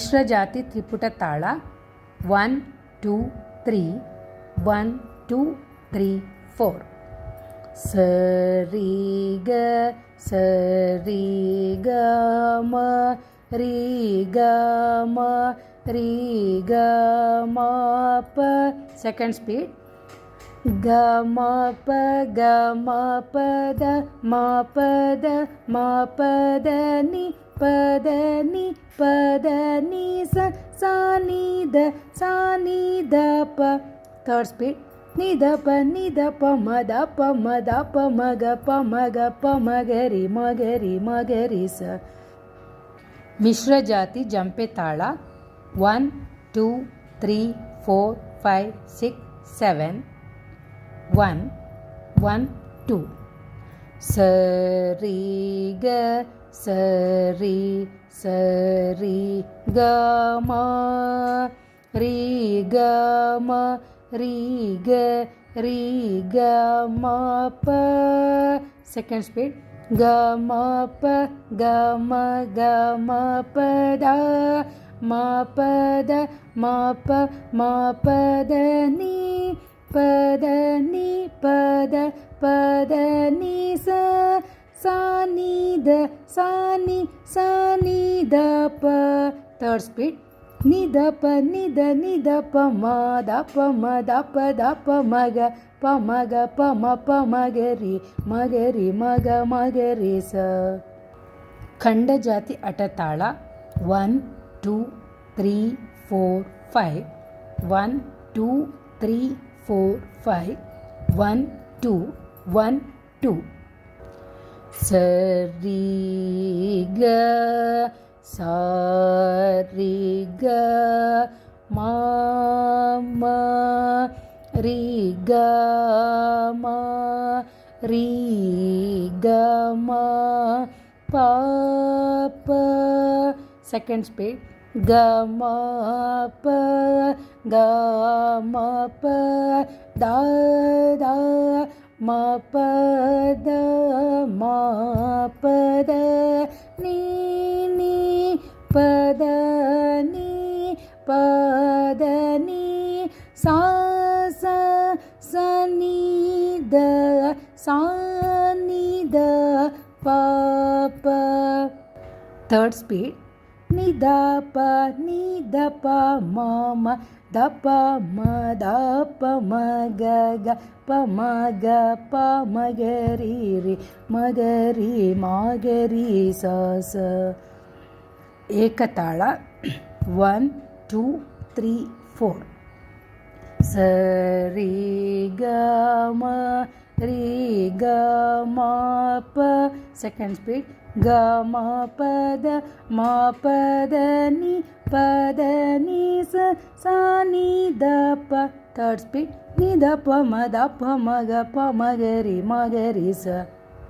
ಮಿಶ್ರ ಜಾತಿ ತ್ರಿಪುಟ ತಾಳ 1 2 3 1 2 3 4 ಸರಿ ಗ ಸರಿ ಗ ಮ ರೀ ಗ ಮ ರೀ ಗ ಮ ಪ ಸೆಕೆಂಡ್ ಸ್ಪೀಡ್ ಗ ಮ ಪ ಗ ಮ ಪ ದ ಮ ಪ ದ ಮ ಪ ದ ನಿ ಪದ ನಿ ಪದ ನಿ ಸ ನಿ ದ ಪ ಥರ್ಡ್ ಸ್ಪೀಡ್ ನಿ ದ ಪ ಮ ದ ಪ ಮ ಗ ರಿ ಸ ಮಿಶ್ರ ಜಾತಿ ಜಂಪೆ ತಾಳ 1 2 3 4 5 6 7 1 1 2 ಸರಿ ಗ ಸರಿ ಸರಿ ಗ ಮ ರೀ ಗ ಮ ರೀ ಗ ಮ ಪ ಸೆಕೆಂಡ್ ಸ್ಪೀಡ್ ಗ ಮ ಪ ಗ ಮ ಪ ದ ಮ ಪ ದ ಮ ಪ ದ ನಿ ಪದ ನಿ ಸ ನಿ ದ ಪ ಥರ್ಡ್ ಸ್ಪೀಡ್ ನಿ ದ ಪ ಮ ದ ಪ ಮ ಗ ರಿ ಸ ಖಂಡ ಜಾತಿ ಅಟತಾಳ 1 2 3 4 5 1 2 3 4 5 1 2 1 2 ಸರಿ ಗ ಸರಿ ಗ ಮ ಮ ರೀ ಗ ಮ ರೀ ಗ ಮ ಪ ಪ ಸೆಕೆಂಡ್ ಸ್ಪೀಡ್ ಗ ಮ ಪ ಗ ಮ ಪ ದ ಮ ಪ ದ ಮ ಪ ದ ನಿ ಪದ ನಿ ಸ ನಿ ದ ಪ ಥರ್ಡ್ ಸ್ಪೀಡ್ ನಿ ದ ಪ ಮ ದ ಪ ಮ ಗ ಪ ಮ ಗ ರಿ ಸ ಏಕತಾಳ 1 2 3 4 ಸರಿ ಗ ಮ ರೀ ಗ ಮ ಪ ಸೆಕೆಂಡ್ ಸ್ಪೀಡ್ ಗ ಮ ಪ ದ ನಿ ಪದ ನಿ ಸ ನಿ ದ ಪ ಥರ್ಡ್ ಸ್ಪೀಡ್ ನಿ ದ ಪ ಮ ಗ ರಿ ಸ